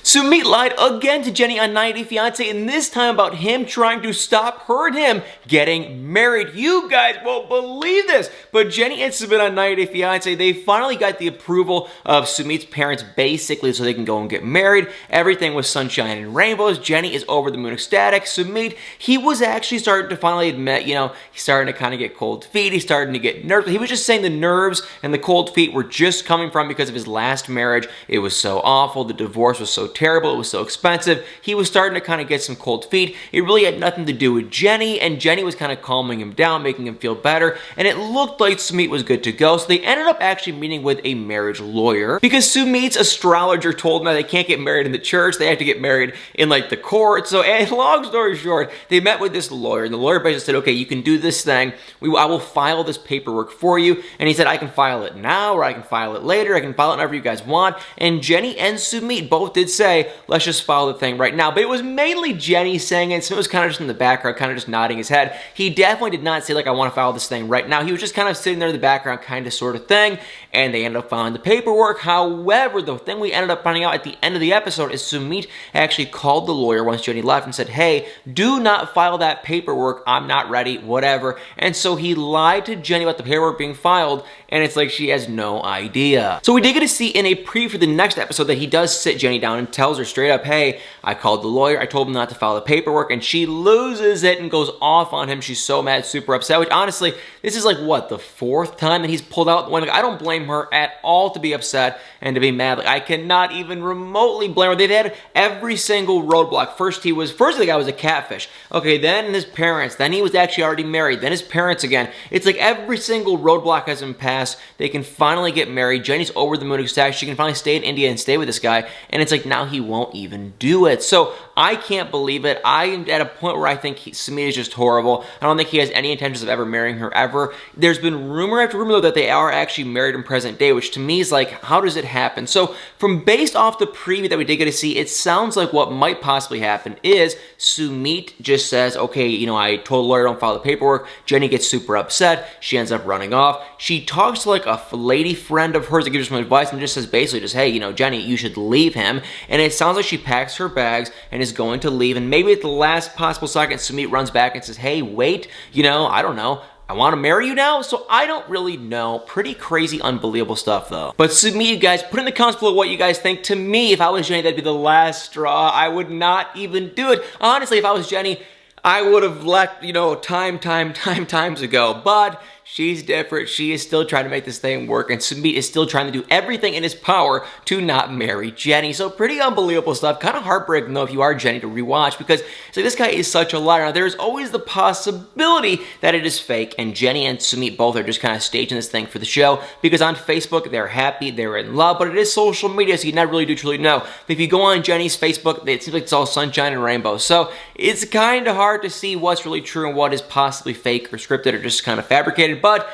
Sumit lied again to Jenny on 90 Day Fiance, and this time about him trying to stop her and him getting married. You guys won't believe this, but Jenny and Sumit on 90 Day Fiance, they finally got the approval of Sumit's parents basically so they can go and get married. Everything was sunshine and rainbows. Jenny is over the moon ecstatic. Sumit, he was actually starting to finally admit, he's starting to kind of get cold feet. He's starting to get nervous. He was just saying the nerves and the cold feet were just coming from because of his last marriage. It was so awful. The divorce was so terrible. It was so expensive. He was starting to kind of get some cold feet. It really had nothing to do with Jenny, and Jenny was kind of calming him down, making him feel better, and it looked like Sumit was good to go. So they ended up actually meeting with a marriage lawyer because Sumit's astrologer told them that they can't get married in the church. They have to get married in like the court. So, and long story short, they met with this lawyer, and the lawyer basically said, okay, you can do this thing. I will file this paperwork for you. And he said, I can file it now, or I can file it later. I can file it whenever you guys want. And Jenny and Sumit both did say, let's just file the thing right now. But it was mainly Jenny saying it. Sumit was kind of just in the background, kind of just nodding his head. He definitely did not say, like, I want to file this thing right now. He was just kind of sitting there in the background, kind of sort of thing. And they ended up filing the paperwork. However, the thing we ended up finding out at the end of the episode is Sumit actually called the lawyer once Jenny left and said, hey, do not file that paperwork. I'm not ready, whatever. And so he lied to Jenny about the paperwork being filed, and it's like she has no idea. So we did get to see in a preview for the next episode that he does sit Jenny down and tells her straight up, hey, I called the lawyer, I told him not to file the paperwork, and she loses it and goes off on him. She's so mad, super upset, which honestly, this is like, what, the fourth time that he's pulled out one? Like, I don't blame her at all to be upset and to be mad. Like, I cannot even remotely blame her. They've had every single roadblock. First the guy was a catfish. Okay, then his parents. Then he was actually already married. Then his parents again. It's like every single roadblock has been passed. They can finally get married. Jenny's over the moon ecstatic. She can finally stay in India and stay with this guy. And it's like now he won't even do it. So I can't believe it. I am at a point where I think Sumit is just horrible. I don't think he has any intentions of ever marrying her ever. There's been rumor after rumor though that they are actually married in present day, which to me is like, how does it happen? So from based off the preview that we did get to see, it sounds like what might possibly happen is Sumit just says, okay, I told the lawyer don't file the paperwork. Jenny gets super upset. She ends up running off. She talks to like a lady friend of hers that gives her some advice and just says basically just, hey, Jenny, you should leave him. And it sounds like she packs her bags and is going to leave. And maybe at the last possible second, Sumit runs back and says, hey, wait, I don't know. I want to marry you now? So I don't really know. Pretty crazy, unbelievable stuff though. But Sumit, you guys, put in the comments below what you guys think. To me, if I was Jenny, that'd be the last straw. I would not even do it. Honestly, if I was Jenny, I would have left, times ago. But she's different. She is still trying to make this thing work, and Sumit is still trying to do everything in his power to not marry Jenny. So pretty unbelievable stuff. Kind of heartbreaking though if you are Jenny to rewatch, because it's like this guy is such a liar. Now there's always the possibility that it is fake, and Jenny and Sumit both are just kind of staging this thing for the show, because on Facebook they're happy, they're in love, but it is social media, so you never really do truly know. But if you go on Jenny's Facebook, it seems like it's all sunshine and rainbows. So it's kind of hard to see what's really true and what is possibly fake or scripted or just kind of fabricated. But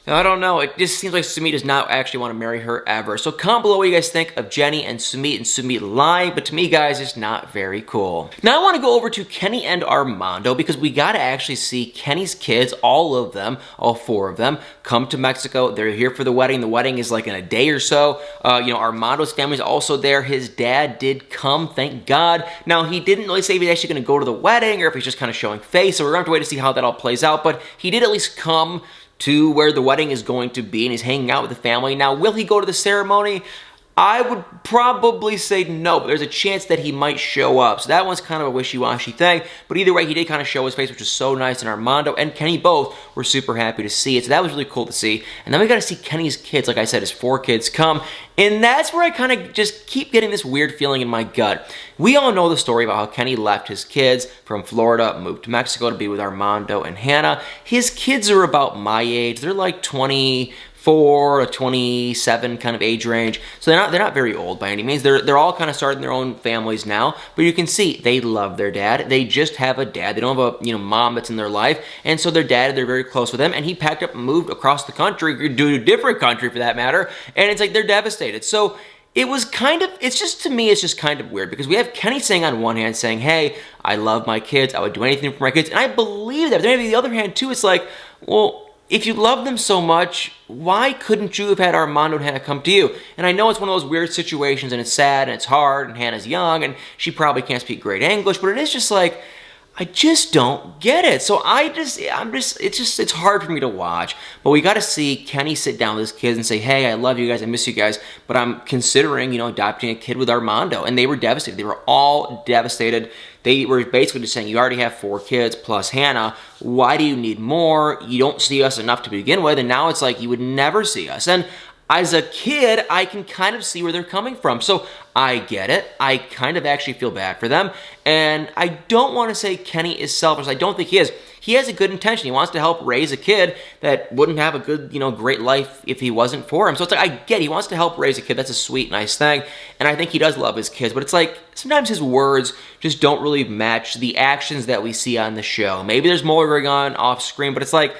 I don't know. It just seems like Sumit does not actually want to marry her ever. So comment below what you guys think of Jenny and Sumit lying. But to me, guys, it's not very cool. Now I want to go over to Kenny and Armando, because we got to actually see Kenny's kids, all of them, all four of them, come to Mexico. They're here for the wedding. The wedding is like in a day or so. Armando's family's also there. His dad did come, thank God. Now, he didn't really say if he's actually going to go to the wedding or if he's just kind of showing face. So we're going to have to wait to see how that all plays out. But he did at least come to where the wedding is going to be, and he's hanging out with the family. Now, will he go to the ceremony? I would probably say no, but there's a chance that he might show up. So that one's kind of a wishy-washy thing. But either way, he did kind of show his face, which was so nice. And Armando and Kenny both were super happy to see it. So that was really cool to see. And then we got to see Kenny's kids, like I said, his four kids come. And that's where I kind of just keep getting this weird feeling in my gut. We all know the story about how Kenny left his kids from Florida, moved to Mexico to be with Armando and Hannah. His kids are about my age. They're like 24 to 27 kind of age range. So they're not very old by any means. They're all kind of starting their own families now. But you can see they love their dad. They just have a dad. They don't have a mom that's in their life. And so their dad, they're very close with him. And he packed up and moved across the country, to a different country for that matter. And it's like they're devastated. So it was kind of, to me, it's just kind of weird, because we have Kenny saying on one hand, saying, hey, I love my kids. I would do anything for my kids. And I believe that. But then on the other hand too, it's like, well, if you love them so much, why couldn't you have had Armando and Hannah come to you? And I know it's one of those weird situations, and it's sad, and it's hard, and Hannah's young, and she probably can't speak great English, but it is just like, I just don't get it. So it's hard for me to watch. But we got to see Kenny sit down with his kids and say, hey, I love you guys, I miss you guys, but I'm considering, adopting a kid with Armando. And they were devastated. They were all devastated. They were basically just saying, you already have 4 kids plus Hannah. Why do you need more? You don't see us enough to begin with. And now it's like you would never see us. And as a kid, I can kind of see where they're coming from. So I get it. I kind of actually feel bad for them. And I don't want to say Kenny is selfish. I don't think he is. He has a good intention. He wants to help raise a kid that wouldn't have a good, great life if he wasn't for him. So it's like, I get it. He wants to help raise a kid. That's a sweet, nice thing. And I think he does love his kids. But it's like, sometimes his words just don't really match the actions that we see on the show. Maybe there's more going on off screen, but it's like,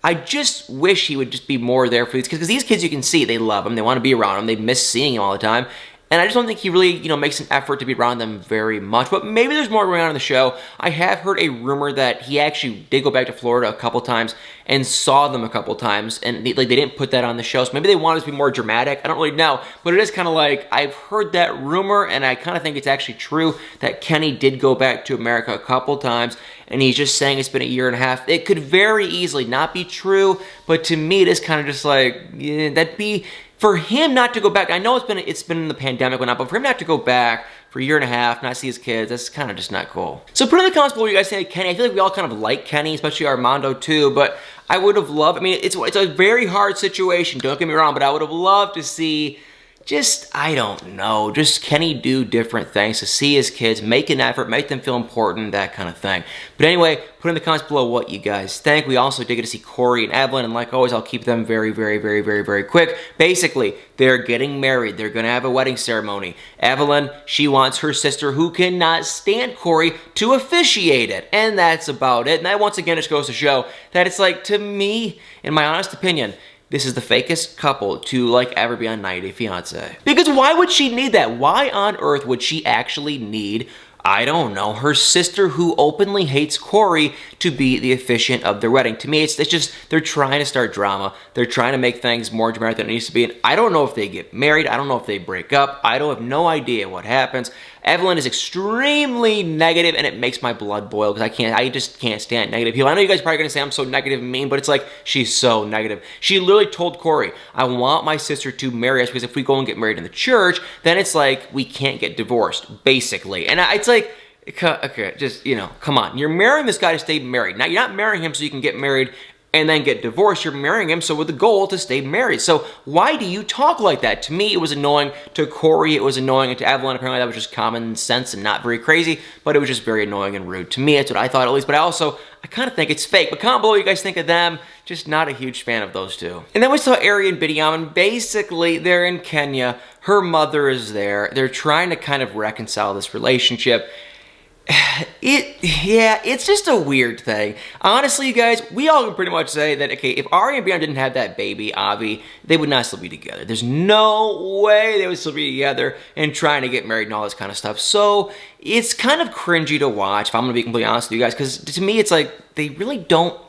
I just wish he would just be more there for these kids, because these kids, you can see, they love him, they want to be around him, they miss seeing him all the time, and I just don't think he really, makes an effort to be around them very much, but maybe there's more going on in the show. I have heard a rumor that he actually did go back to Florida a couple times and saw them a couple times, and they didn't put that on the show, so maybe they wanted to be more dramatic. I don't really know, but it is kind of like, I've heard that rumor, and I kind of think it's actually true that Kenny did go back to America a couple times, and he's just saying it's been a year and a half. It could very easily not be true, but to me, it is kind of just like, yeah, that'd be, for him not to go back, I know it's been in the pandemic and whatnot, but for him not to go back for a year and a half, not see his kids, that's kind of just not cool. So put in the comments below what you guys think of Kenny. I feel like we all kind of like Kenny, especially Armando too, but I would have loved, it's a very hard situation, don't get me wrong, but I would have loved to see I don't know, just Kenny do different things, to see his kids, make an effort, make them feel important, that kind of thing. But anyway, put in the comments below what you guys think. We also did get to see Corey and Evelyn, and like always, I'll keep them very, very, very, very, very quick. Basically, they're getting married. They're going to have a wedding ceremony. Evelyn, she wants her sister, who cannot stand Corey, to officiate it. And that's about it. And that once again just goes to show that it's like, to me, in my honest opinion, this is the fakest couple to ever be on 90 Day Fiance. Because why would she need that? Why on earth would she actually need, I don't know, her sister who openly hates Corey to be the officiant of their wedding? To me, it's just, they're trying to start drama. They're trying to make things more dramatic than it needs to be. And I don't know if they get married. I don't know if they break up. I don't have no idea what happens. Evelyn is extremely negative, and it makes my blood boil because I just can't stand negative people. I know you guys are probably going to say I'm so negative and mean, but it's like, she's so negative. She literally told Corey, I want my sister to marry us because if we go and get married in the church, then it's like we can't get divorced, basically. And it's like, okay, just, come on. You're marrying this guy to stay married. Now, you're not marrying him so you can get married and then get divorced. You're marrying him so with the goal to stay married. So why do you talk like that? To me, it was annoying. To Corey, it was annoying. And to Evelyn, apparently that was just common sense and not very crazy, but it was just very annoying and rude. To me, that's what I thought at least, but I kind of think it's fake. But comment below what you guys think of them. Just not a huge fan of those two. And then we saw Ari and Biniam, and basically they're in Kenya. Her mother is there. They're trying to kind of reconcile this relationship. It's just a weird thing. Honestly, you guys, we all can pretty much say that, okay, if Ari and Beyonce didn't have that baby, Avi, they would not still be together. There's no way they would still be together and trying to get married and all this kind of stuff. So it's kind of cringy to watch, if I'm going to be completely honest with you guys, because to me, it's like, they really don't,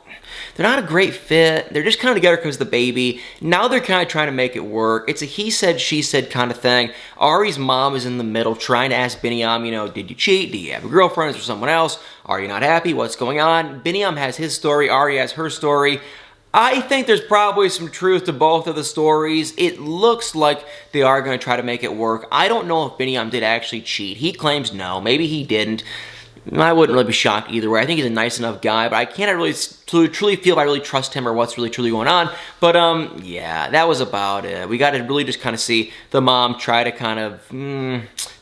they're not a great fit. They're just kind of together because of the baby. Now they're kind of trying to make it work. It's a he said, she said kind of thing. Ari's mom is in the middle trying to ask Biniam, did you cheat? Do you have a girlfriend? Is there someone else? Are you not happy? What's going on? Biniam has his story. Ari has her story. I think there's probably some truth to both of the stories. It looks like they are going to try to make it work. I don't know if Biniam did actually cheat. He claims no. Maybe he didn't. I wouldn't really be shocked either way. I think he's a nice enough guy, but I can't really truly feel if I really trust him or what's really truly going on. But yeah, that was about it. We got to really just kind of see the mom try to kind of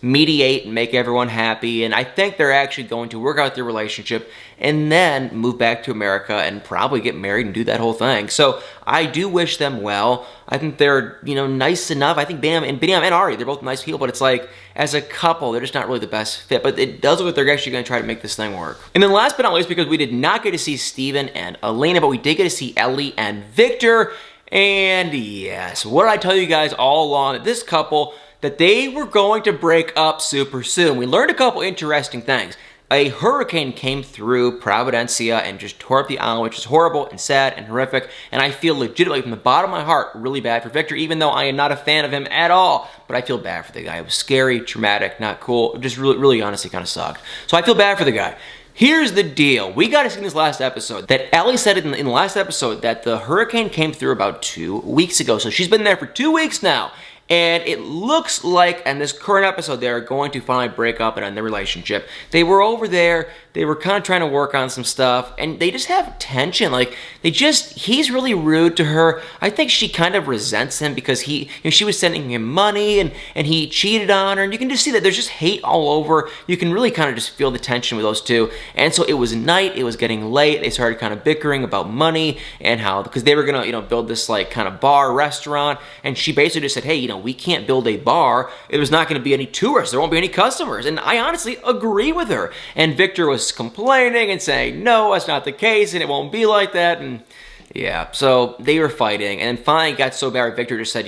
mediate and make everyone happy. And I think they're actually going to work out their relationship and then move back to America and probably get married and do that whole thing. So I do wish them well. I think they're, nice enough. I think Biniam and Ari, they're both nice people, but it's like, as a couple, they're just not really the best fit. But it does look like they're actually going to try to make this thing work. And then last but not least, because we did not get to see Steven and Elena, but we did get to see Ellie and Victor. And yes, what did I tell you guys all along? That this couple, that they were going to break up super soon. We learned a couple interesting things. a hurricane came through Providencia and just tore up the island, which is horrible and sad and horrific. And I feel legitimately from the bottom of my heart really bad for Victor, even though I am not a fan of him at all. But I feel bad for the guy. It was scary, traumatic, not cool. Just really honestly kind of sucked. So I feel bad for the guy. Here's the deal. We got to see in this last episode that Ellie said in the last episode that the hurricane came through about 2 weeks ago. So she's been there for 2 weeks now. And it looks like in this current episode they're going to finally break up and end their relationship. They were over there, they were kind of trying to work on some stuff, and they just have tension. Like, he's really rude to her. I think she kind of resents him because she was sending him money and he cheated on her, and you can just see that there's just hate all over. You can really kind of just feel the tension with those two. And so it was night, it was getting late, they started kind of bickering about money and how, because they were gonna, build this like kind of bar restaurant, and she basically just said, hey, we can't build a bar. There's not going to be any tourists. There won't be any customers. And I honestly agree with her. And Victor was complaining and saying, no, that's not the case, and it won't be like that. And yeah, so they were fighting. And then finally it got so bad, Victor just said,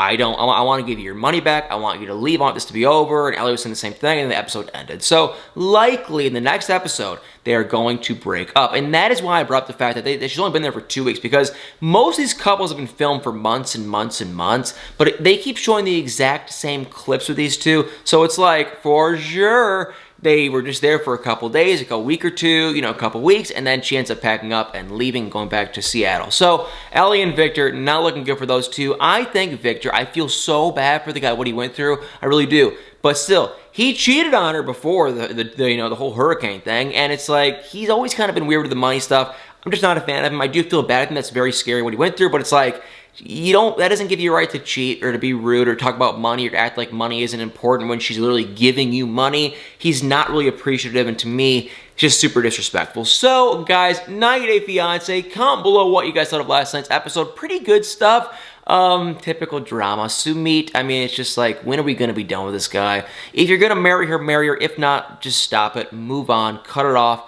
I want to give you your money back. I want you to leave. I want this to be over. And Ellie was saying the same thing, and the episode ended. So likely in the next episode, they are going to break up. And that is why I brought up the fact that she's only been there for 2 weeks, because most of these couples have been filmed for months and months and months, but they keep showing the exact same clips with these two. So it's like, for sure, they were just there for a couple days, like a week or two, a couple weeks, and then she ends up packing up and leaving, going back to Seattle. So Ellie and Victor, not looking good for those two. I think Victor, I feel so bad for the guy, what he went through. I really do. But still, he cheated on her before the whole hurricane thing, and it's like, he's always kind of been weird with the money stuff. I'm just not a fan of him. I do feel bad. I think that's very scary what he went through, but it's like, that doesn't give you a right to cheat or to be rude or talk about money or to act like money isn't important when she's literally giving you money. He's not really appreciative, and to me, just super disrespectful. So, guys, 90 Day Fiance, comment below what you guys thought of last night's episode. Pretty good stuff. Typical drama. Sumit, I mean, it's just like, when are we going to be done with this guy? If you're going to marry her, marry her. If not, just stop it, move on, cut it off.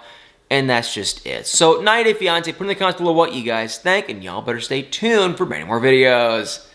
And that's just it. So, 90 Day Fiance, put in the comments below what you guys think, and y'all better stay tuned for many more videos.